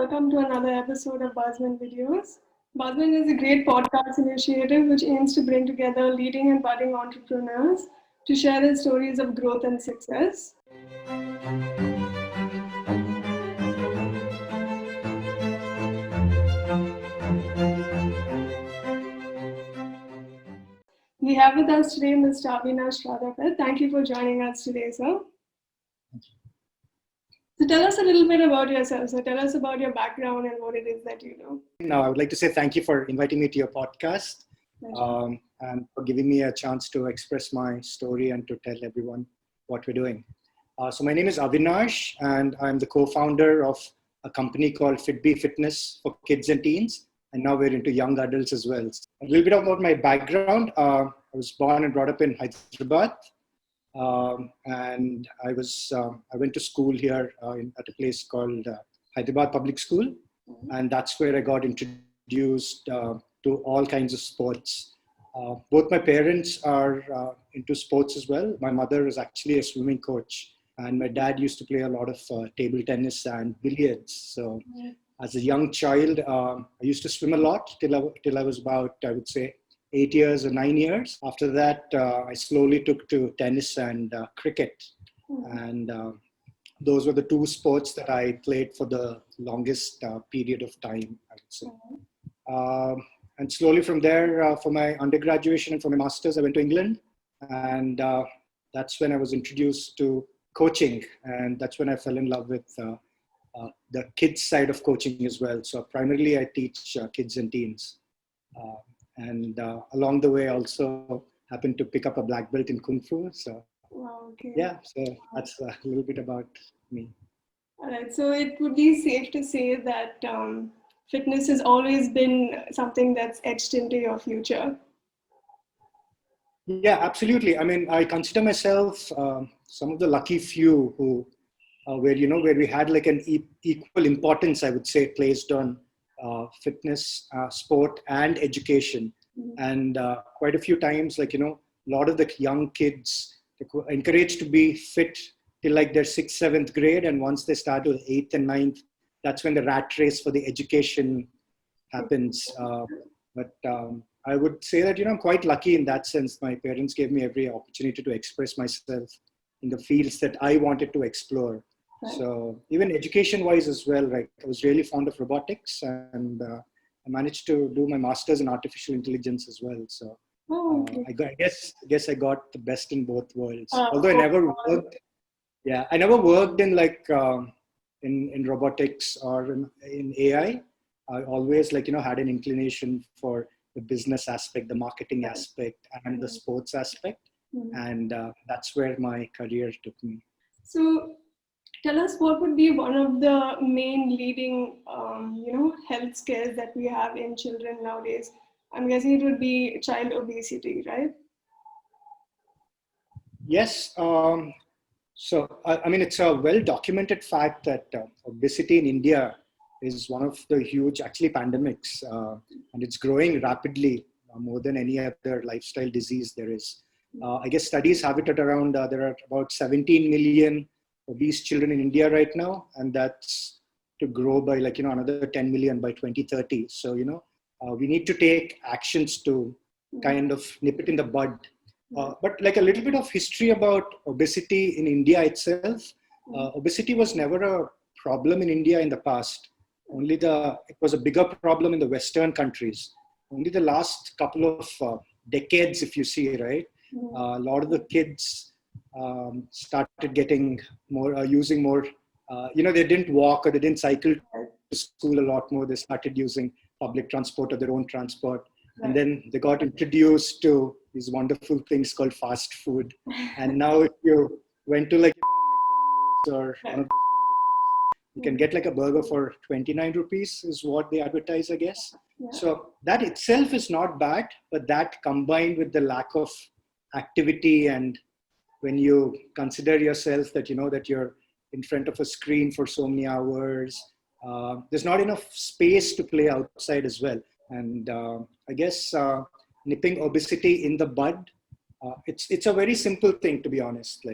welcome to another episode of Buzmen Videos. Buzmen is a great podcast initiative which aims to bring together leading and budding entrepreneurs to share their stories of growth and success. We have with us today Mr. AVINAsh Rajapet. Thank you for joining us today, sir. So tell us a little bit about yourself. So tell us about your background and what it is that you do. Now, I would like to say thank you for inviting me to your podcast and for giving me a chance to express my story and to tell everyone what we're doing. So my name is Avinash, and I'm the co-founder of a company called FITBEE Fitness for kids and teens. And now we're into young adults as well. A little bit about my background. I was born and brought up in Hyderabad. And I went to school here at a place called Hyderabad Public School. And that's where I got introduced to all kinds of sports. Both my parents are into sports as well. My mother is actually a swimming coach, and my dad used to play a lot of table tennis and billiards. So as a young child, I used to swim a lot till I was about, I would say, 8 years or 9 years. After that, I slowly took to tennis and cricket. And those were the two sports that I played for the longest period of time, I would say. And slowly from there, for my undergraduation and for my master's, I went to England. And that's when I was introduced to coaching. And that's when I fell in love with the kids side of coaching as well. So primarily I teach kids and teens. And along the way, also happened to pick up a black belt in Kung Fu. So, yeah, so that's a little bit about me. All right. So it would be safe to say that fitness has always been something that's etched into your future. Yeah, absolutely. I mean, I consider myself some of the lucky few who, where we had like an equal importance, I would say, placed on fitness, sport, and education. And quite a few times, a lot of the young kids are encouraged to be fit till like their 6th, 7th grade. And once they start to 8th and 9th, that's when the rat race for the education happens. But I would say that, I'm quite lucky in that sense. My parents gave me every opportunity to express myself in the fields that I wanted to explore. So even education-wise as well, I was really fond of robotics, and I managed to do my master's in artificial intelligence as well. So I guess I got the best in both worlds. Although I never worked, I never worked in in robotics or in AI. I always had an inclination for the business aspect, the marketing aspect, and the sports aspect, and that's where my career took me. So tell us what would be one of the main leading, health scares that we have in children nowadays. I'm guessing it would be child obesity, right? Yes. So, I mean, it's a well-documented fact that obesity in India is one of the huge, actually, pandemics, and it's growing rapidly, more than any other lifestyle disease there is. I guess studies have it at around, there are about 17 million obese children in India right now, and that's to grow by another 10 million by 2030. So we need to take actions to kind of nip it in the bud. But a little bit of history about obesity in India itself. Obesity was never a problem in India in the past. It was a bigger problem in the Western countries. Only the last couple of decades, if you see, right? A lot of the kids started getting more, using more, they didn't walk or they didn't cycle to school a lot more. They started using public transport or their own transport. And then they got introduced to these wonderful things called fast food. And now if you went to McDonald's or one of those burger places, you can get a burger for 29 rupees is what they advertise, I guess. Yeah. So that itself is not bad, but that combined with the lack of activity, and when you consider yourself that that you're in front of a screen for so many hours, there's not enough space to play outside as well. And I guess nipping obesity in the bud, it's a very simple thing, to be honest.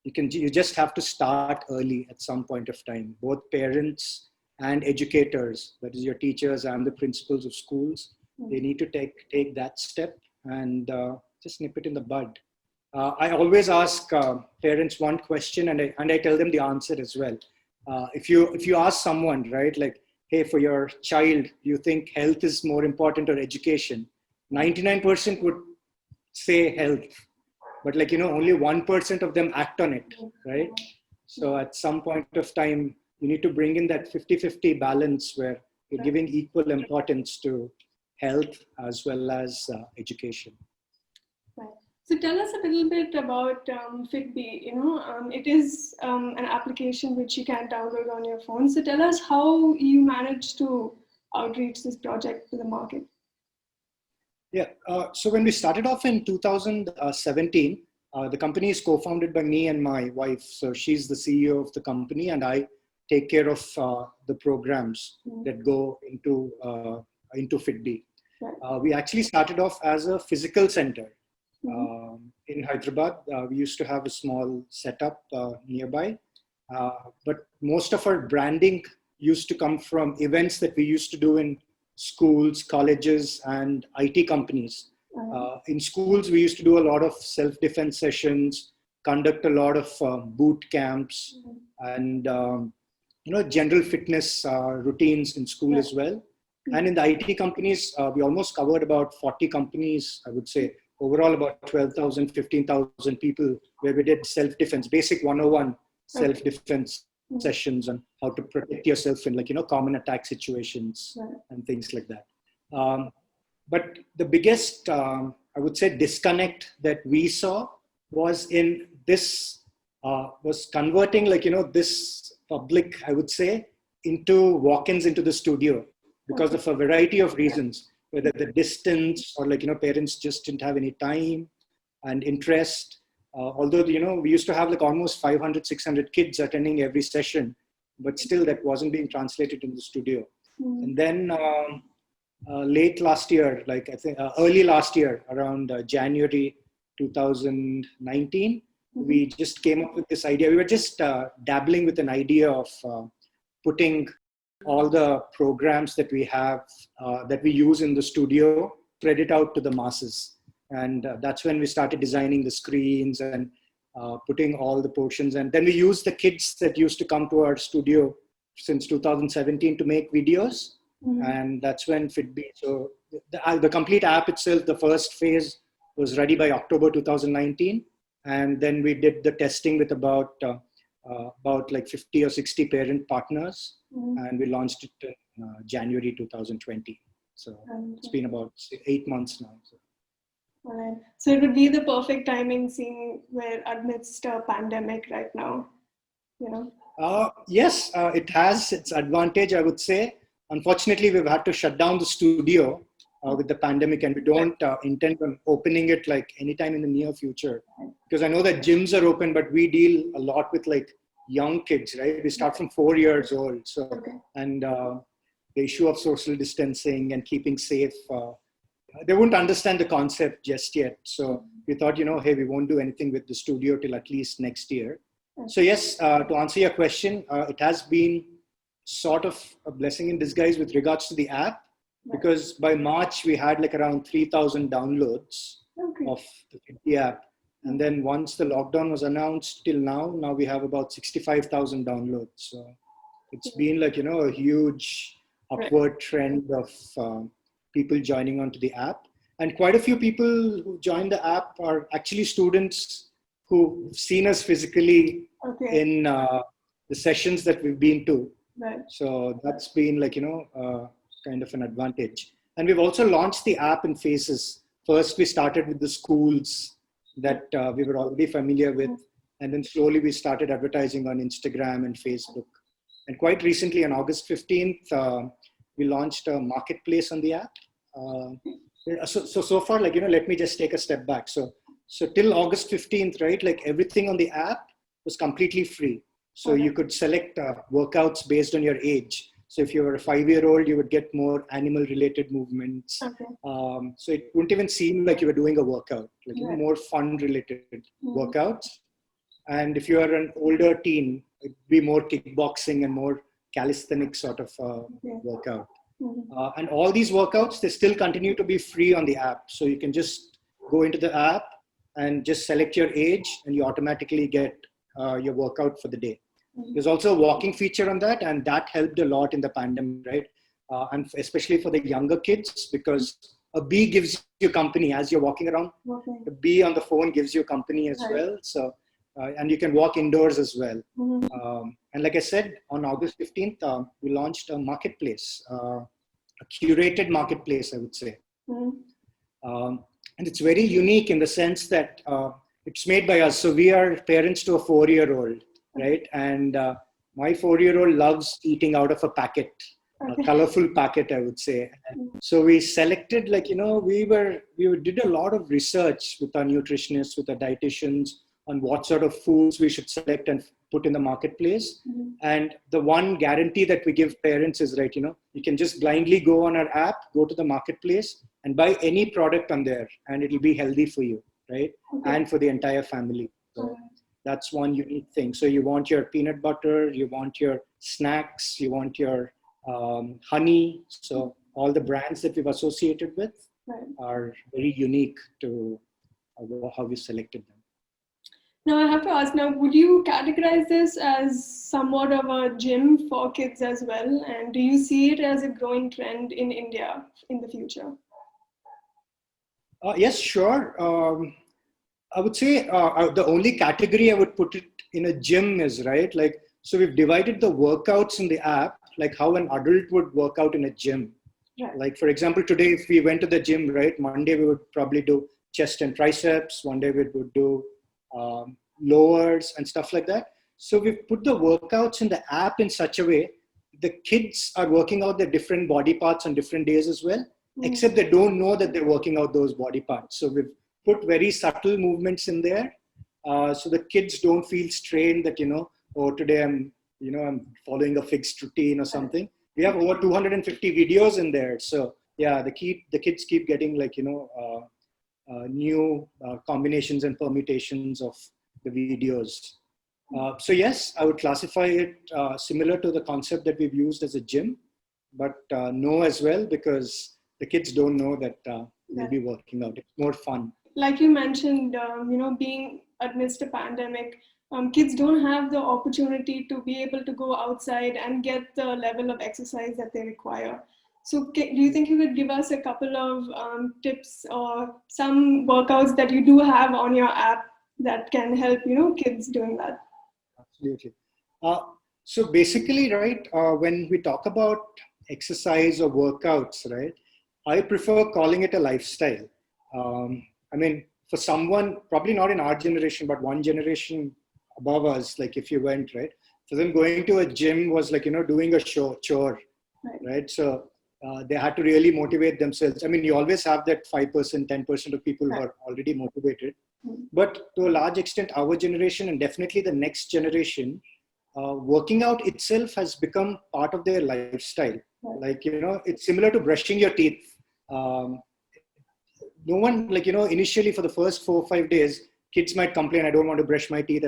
You just have to start early at some point of time. Both parents and educators, that is your teachers and the principals of schools, they need to take that step and just nip it in the bud. I always ask parents one question, and I tell them the answer as well. If you ask someone, right, like, hey, for your child, you think health is more important or education? 99% would say health, but like, only 1% of them act on it, right? So at some point of time, you need to bring in that 50-50 balance where you're giving equal importance to health as well as education. Right. So tell us a little bit about FITBEE. It is an application which you can download on your phone. So tell us how you managed to outreach this project to the market. Yeah. So when we started off in 2017, the company is co-founded by me and my wife. So she's the CEO of the company, and I take care of the programs that go into FITBEE. Right. We actually started off as a physical center in Hyderabad. We used to have a small setup nearby, but most of our branding used to come from events that we used to do in schools, colleges, and IT companies. In schools, we used to do a lot of self-defense sessions, conduct a lot of boot camps, and general fitness routines in school as well. And in the IT companies, we almost covered about 40 companies, I would say, overall about 12,000, 15,000 people, where we did self-defense, basic 101 self-defense sessions on how to protect yourself in, like, common attack situations and things like that. But the biggest, I would say, disconnect that we saw was in this, was converting, like, this public, I would say, into walk-ins into the studio because of a variety of reasons, whether the distance or, like, parents just didn't have any time and interest. Although, we used to have like almost 500, 600 kids attending every session, but still that wasn't being translated in the studio. And then late last year, like I think early last year, around January 2019, we just came up with this idea. We were just dabbling with an idea of putting all the programs that we have, that we use in the studio, spread it out to the masses. And that's when we started designing the screens and putting all the portions. And then we used the kids that used to come to our studio since 2017 to make videos. And that's when FITBEE, so the complete app itself, the first phase was ready by October 2019. And then we did the testing with about like 50 or 60 parent partners. And we launched it in January 2020. So it's been about 8 months now. So. All right. So it would be the perfect timing, seeing we're amidst a pandemic right now, Yes, it has its advantage, I would say. Unfortunately, we've had to shut down the studio with the pandemic, and we don't intend on opening it like anytime in the near future. Because I know that gyms are open, but we deal a lot with like young kids, right? We start from 4 years old. So, and the issue of social distancing and keeping safe, they won't understand the concept just yet. So we thought, hey, we won't do anything with the studio till at least next year. So yes, to answer your question, it has been sort of a blessing in disguise with regards to the app, because by March we had like around 3,000 downloads of the FITBEE app. And then once the lockdown was announced till now we have about 65,000 downloads. So it's been like, a huge upward trend of people joining onto the app. And quite a few people who join the app are actually students who've seen us physically in the sessions that we've been to. So that's been like, kind of an advantage. And we've also launched the app in phases. First, we started with the schools that we were already familiar with. And then slowly we started advertising on Instagram and Facebook. And quite recently, on August 15th, we launched a marketplace on the app. So far, like, let me just take a step back. So till August 15th, right, like everything on the app was completely free. So you could select workouts based on your age. So if you were a 5-year-old, you would get more animal-related movements. So it wouldn't even seem like you were doing a workout, like more fun-related workouts. And if you are an older teen, it'd be more kickboxing and more calisthenics sort of Okay. workout. Mhm. And all these workouts, they still continue to be free on the app. So you can just go into the app and just select your age and you automatically get your workout for the day. There's also a walking feature on that, and that helped a lot in the pandemic, right? And especially for the younger kids, because a bee gives you company as you're walking around. Okay. The bee on the phone gives you company as Right. well. So, and you can walk indoors as well. Mhm. And like I said, on August 15th, we launched a marketplace, a curated marketplace, I would say. Mhm. And it's very unique in the sense that it's made by us. So we are parents to a 4-year-old, right? And my 4-year-old loves eating out of a packet, a Okay. colorful packet, I would say. So we selected, like, we did a lot of research with our nutritionists, with our dietitians on what sort of foods we should select and put in the marketplace. Mhm. And the one guarantee that we give parents is, right, you can just blindly go on our app, go to the marketplace and buy any product on there and it'll be healthy for you, right? Okay. And for the entire family. So that's one unique thing. So you want your peanut butter, you want your snacks, you want your honey. So all the brands that we've associated with Right. are very unique to how we selected them. Now I have to ask, now would you categorize this as somewhat of a gym for kids as well? And do you see it as a growing trend in India in the future? Yes, sure. I would say the only category I would put it in a gym is, right, like, so we've divided the workouts in the app, like how an adult would work out in a gym. Right. Like, for example, today, if we went to the gym, right, Monday we would probably do chest and triceps. One day we would do lowers and stuff like that. So we've put the workouts in the app in such a way the kids are working out their different body parts on different days as well, except they don't know that they're working out those body parts. So we've put very subtle movements in there, so the kids don't feel strained that, oh, today I'm following a fixed routine or something. We have over 250 videos in there. So yeah, the kids keep getting, like, new combinations and permutations of the videos. So yes, I would classify it similar to the concept that we've used as a gym, but no as well, because the kids don't know that they'll be working out. It's more fun. Like you mentioned, being amidst a pandemic, kids don't have the opportunity to be able to go outside and get the level of exercise that they require. So do you think you could give us a couple of tips or some workouts that you do have on your app that can help, kids doing that? Absolutely. So basically, right, when we talk about exercise or workouts, right, I prefer calling it a lifestyle. I mean, for someone, probably not in our generation, but one generation above us, like if you went, right, for them going to a gym was like, doing a chore, right? So they had to really motivate themselves. I mean, you always have that 5%, 10% of people who are already motivated. But to a large extent, our generation and definitely the next generation, working out itself has become part of their lifestyle. Like, it's similar to brushing your teeth. No one, like, initially for the first 4 or 5 days, kids might complain, I don't want to brush my teeth,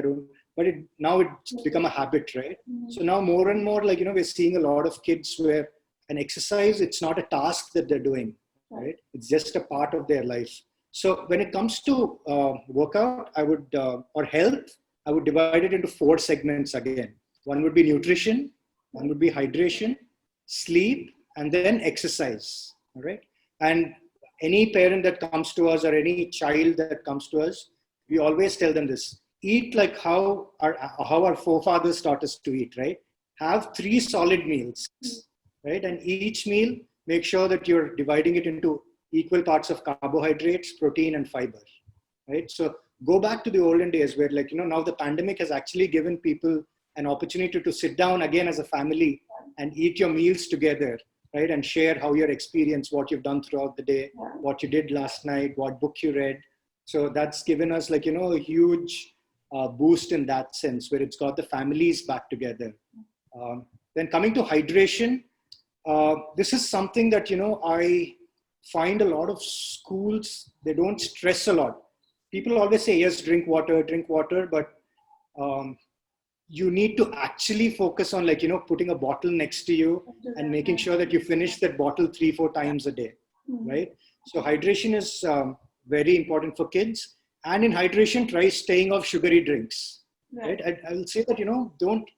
but now it's become a habit, right? So now more and more, like, we're seeing a lot of kids where an exercise, it's not a task that they're doing, right? It's just a part of their life. So when it comes to workout, I would, or health, I would divide it into 4 segments again. One would be nutrition, one would be hydration, sleep, and then exercise, all right? And any parent that comes to us or any child that comes to us, we always tell them this: eat like how our forefathers taught us to eat, right? Have 3 solid meals, right? And each meal, make sure that you're dividing it into equal parts of carbohydrates, protein, and fiber, right? So go back to the olden days where, like, now the pandemic has actually given people an opportunity to sit down again as a family and eat your meals together, right? And share how your experience, what you've done throughout the day, what you did last night, what book you read. So that's given us, like, a huge boost in that sense, where it's got the families back together. Then coming to hydration, this is something that, I find a lot of schools, they don't stress a lot. People always say, yes, drink water, but you need to actually focus on like, putting a bottle next to you and making sure that you finish that bottle 3-4 times a day, right? So hydration is very important for kids. And in hydration, try staying off sugary drinks, right? I will say that, don't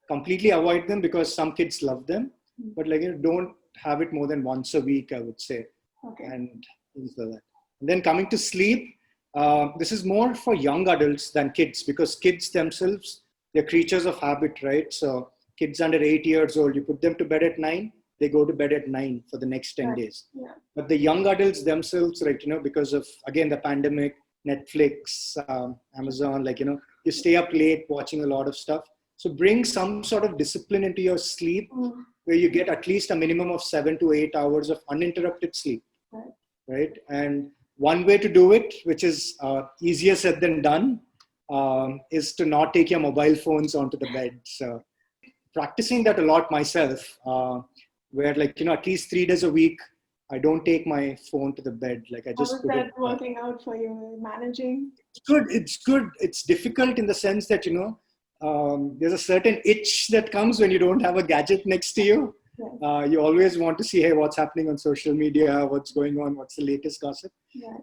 completely avoid them because some kids love them, but like, don't have it more than once a week, I would say. Okay. And things like that. And then coming to sleep, this is more for young adults than kids because kids themselves, they're creatures of habit, right? So kids under 8 years old, you put them to bed at 9, they go to bed at 9 for the next 10 days. Yeah. But the young adults themselves, right, because of, again, the pandemic, Netflix, Amazon, like, you stay up late watching a lot of stuff. So bring some sort of discipline into your sleep where you get at least a minimum of 7 to 8 hours of uninterrupted sleep, right? And one way to do it, which is easier said than done, is to not take your mobile phones onto the bed. So practicing that a lot myself, where like, at least 3 days a week, I don't take my phone to the bed. Like I just How is that working out for you, managing? It's good. It's difficult in the sense that, there's a certain itch that comes when you don't have a gadget next to you. You always want to see, hey, what's happening on social media, what's going on, what's the latest gossip.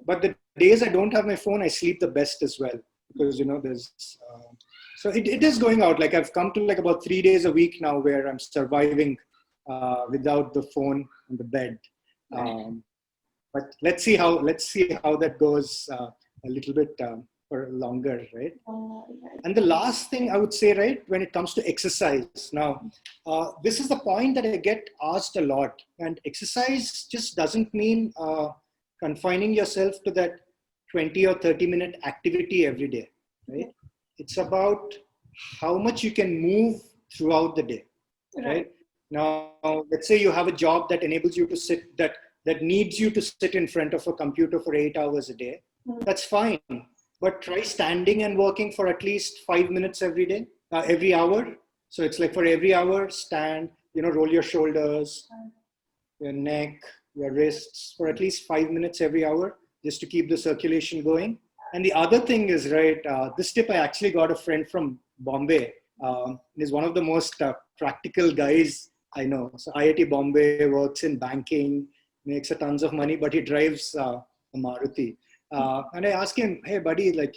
But the days I don't have my phone, I sleep the best as well. Because, there's, so it is going out. Like I've come to like about 3 days a week now where I'm surviving without the phone on the bed. But let's see how that goes a little bit for longer, right? And the last thing I would say, right, when it comes to exercise. Now, this is the point that I get asked a lot. And exercise just doesn't mean confining yourself to that 20 or 30-minute activity every day, right? It's about how much you can move throughout the day, right? Now, let's say you have a job that enables you to sit, that needs you to sit in front of a computer for 8 hours a day. That's fine. But try standing and working for at least 5 minutes every day, every hour. So it's like for every hour, stand, roll your shoulders, your neck, your wrists for at least 5 minutes every hour, just to keep the circulation going. And the other thing is, right, this tip I actually got a friend from Bombay. He's one of the most practical guys I know. So IIT Bombay, works in banking, makes a tons of money, but he drives a Maruti. And I asked him, hey, buddy, like,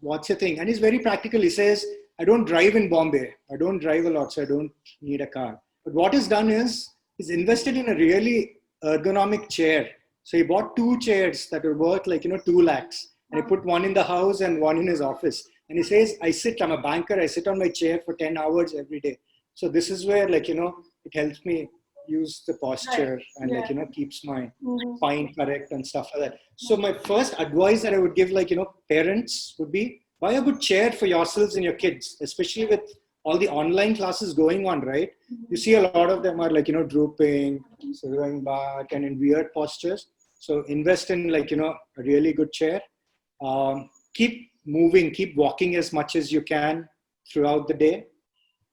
what's your thing? And he's very practical. He says, I don't drive in Bombay. I don't drive a lot, so I don't need a car. But what he's done is he's invested in a really ergonomic chair. So he bought 2 chairs that were worth like, 2 lakhs. And he put one in the house and one in his office. And he says, I'm a banker. I sit on my chair for 10 hours every day. So this is where like, it helps me use the posture and like, keeps my spine correct and stuff like that. So my first advice that I would give like, parents would be buy a good chair for yourselves and your kids, especially with all the online classes going on, right? You see a lot of them are like, drooping, so going back and in weird postures. So invest in like, a really good chair. Keep moving, keep walking as much as you can throughout the day.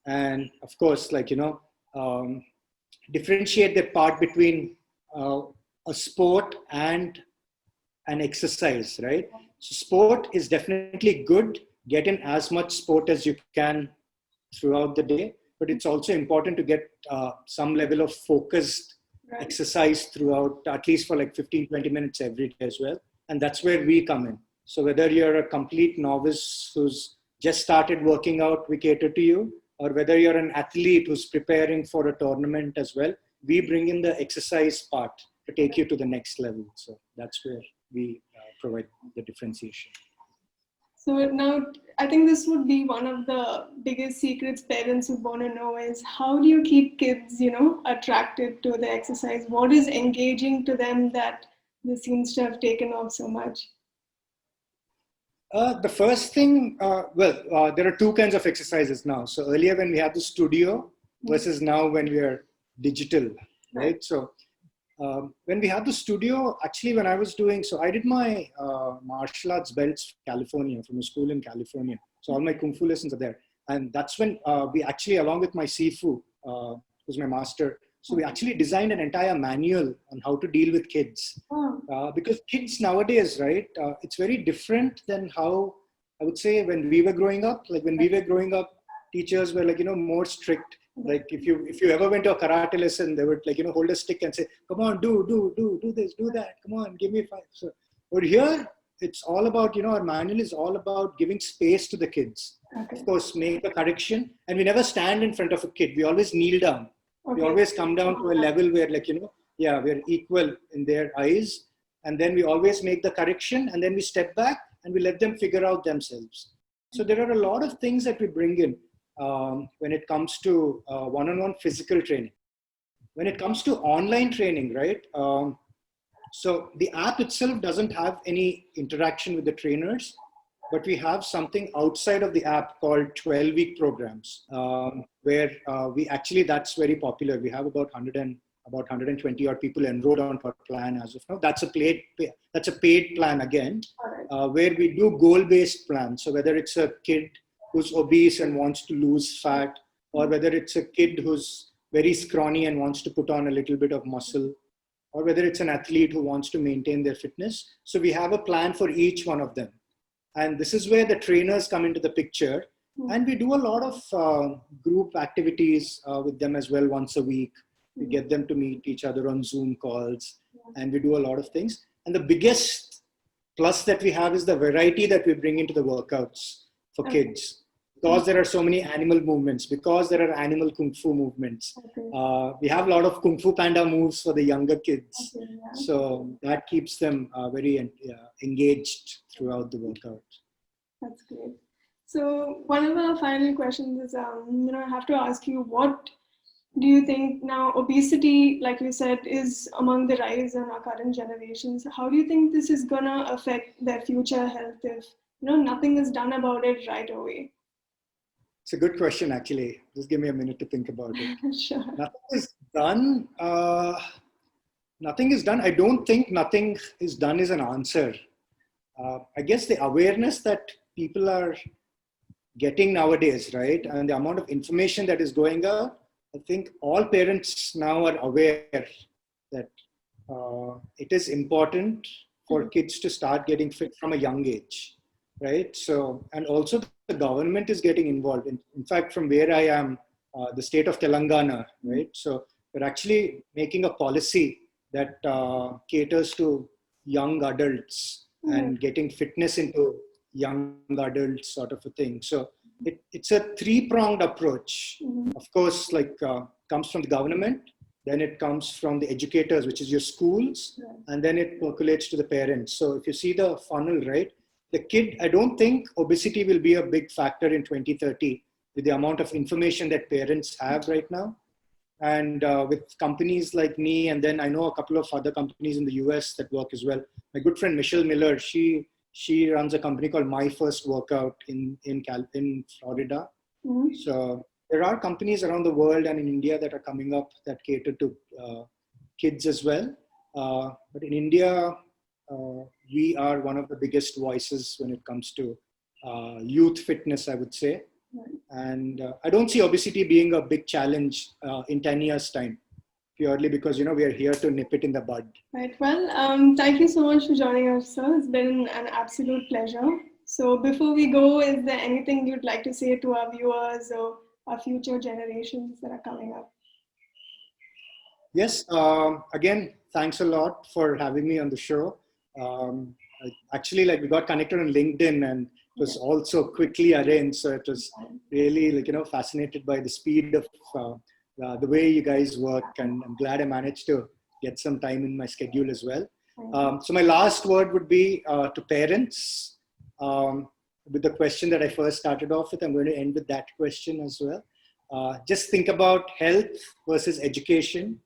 And of course, like, differentiate the part between a sport and an exercise, right? So sport is definitely good. Get in as much sport as you can throughout the day, but it's also important to get some level of focused exercise throughout, at least for like 15-20 minutes every day as well. And that's where we come in. So whether you're a complete novice who's just started working out, we cater to you, or whether you're an athlete who's preparing for a tournament as well, we bring in the exercise part to take you to the next level. So that's where we provide the differentiation. So now, I think this would be one of the biggest secrets parents would want to know is how do you keep kids, attracted to the exercise? What is engaging to them that this seems to have taken off so much? The first thing, there are 2 kinds of exercises now. So earlier when we had the studio versus now when we are digital, right? So when we had the studio, actually when I was doing, so I did my martial arts belts in California, from a school in California. So all my Kung Fu lessons are there. And that's when we actually, along with my Sifu, who's my master, so we actually designed an entire manual on how to deal with kids. Because kids nowadays, right, it's very different than how I would say when we were growing up, teachers were like, more strict. Like if you ever went to a karate lesson, they would like, hold a stick and say, come on, do this, do that. Come on, give me 5. So over here, it's all about, our manual is all about giving space to the kids. Okay. Of course, make a correction. And we never stand in front of a kid. We always kneel down. Okay. We always come down to a level where like, we're equal in their eyes. And then we always make the correction and then we step back and we let them figure out themselves. So there are a lot of things that we bring in when it comes to one-on-one physical training. When it comes to online training, right? So the app itself doesn't have any interaction with the trainers, but we have something outside of the app called 12-week programs, where we actually, that's very popular. We have about 120 odd people enrolled on our plan as of now. That's a paid plan again, where we do goal-based plans. So whether it's a kid who's obese and wants to lose fat, or whether it's a kid who's very scrawny and wants to put on a little bit of muscle, or whether it's an athlete who wants to maintain their fitness. So we have a plan for each one of them. And this is where the trainers come into the picture. And we do a lot of group activities with them as well once a week. We get them to meet each other on Zoom calls, and we do a lot of things. And the biggest plus that we have is the variety that we bring into the workouts for kids. Because there are so many animal movements, because there are animal kung fu movements. We have a lot of kung fu panda moves for the younger kids. So that keeps them very engaged throughout the workout. That's great. So one of our final questions is, I have to ask you, what do you think now obesity, like you said, is among the rise in our current generations? How do you think this is gonna affect their future health if nothing is done about it right away? It's a good question, actually. Just give me a minute to think about it. Sure. Nothing is done. Nothing is done. I don't think nothing is done is an answer. I guess the awareness that people are getting nowadays, right? And the amount of information that is going out, I think all parents now are aware that it is important for kids to start getting fit from a young age, right? So, and also the government is getting involved. In fact, from where I am, the state of Telangana, right? So we're actually making a policy that caters to young adults and getting fitness into young adults sort of a thing. So it's a 3-pronged approach. Of course, like comes from the government, then it comes from the educators, which is your schools, and then it percolates to the parents. So if you see the funnel, right, the kid, I don't think obesity will be a big factor in 2030 with the amount of information that parents have right now. And with companies like me, and then I know a couple of other companies in the US that work as well. My good friend Michelle Miller, she runs a company called My First Workout in Florida. So there are companies around the world and in India that are coming up that cater to kids as well. But in India, we are one of the biggest voices when it comes to youth fitness, I would say. And I don't see obesity being a big challenge in 10 years' time, purely because, we are here to nip it in the bud. Right. Well, thank you so much for joining us, sir. It's been an absolute pleasure. So before we go, is there anything you'd like to say to our viewers or our future generations that are coming up? Yes. Again, thanks a lot for having me on the show. Actually, we got connected on LinkedIn, and it was also quickly arranged. So it was really fascinated by the speed of the way you guys work, and I'm glad I managed to get some time in my schedule as well. So my last word would be to parents. With the question that I first started off with, I'm going to end with that question as well. Just think about health versus education,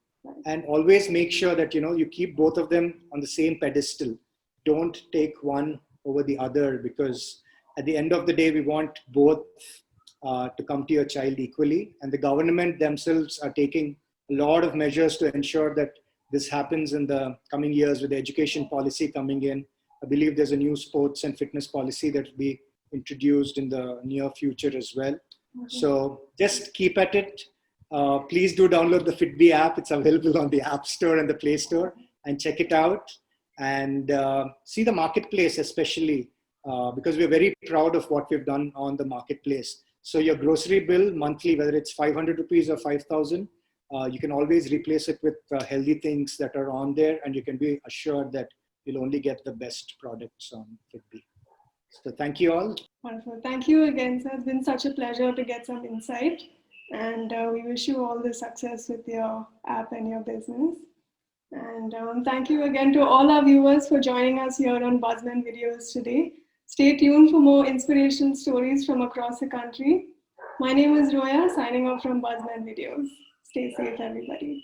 and always make sure that you keep both of them on the same pedestal. Don't take one over the other, because at the end of the day, we want both to come to your child equally. And the government themselves are taking a lot of measures to ensure that this happens in the coming years with the education policy coming in. I believe there's a new sports and fitness policy that will be introduced in the near future as well. So just keep at it. Please do download the FITBEE app. It's available on the App Store and the Play Store, and check it out. And see the marketplace, especially because we're very proud of what we've done on the marketplace. So your grocery bill monthly, whether it's 500 rupees or 5,000, you can always replace it with healthy things that are on there, and you can be assured that you'll only get the best products on FITBEE. So thank you all. Wonderful. Thank you again, sir. It's been such a pleasure to get some insight. And we wish you all the success with your app and your business. And thank you again to all our viewers for joining us here on Buzmen videos today. Stay tuned for more inspirational stories from across the country. My name is Roya, signing off from Buzmen videos. Stay safe, everybody.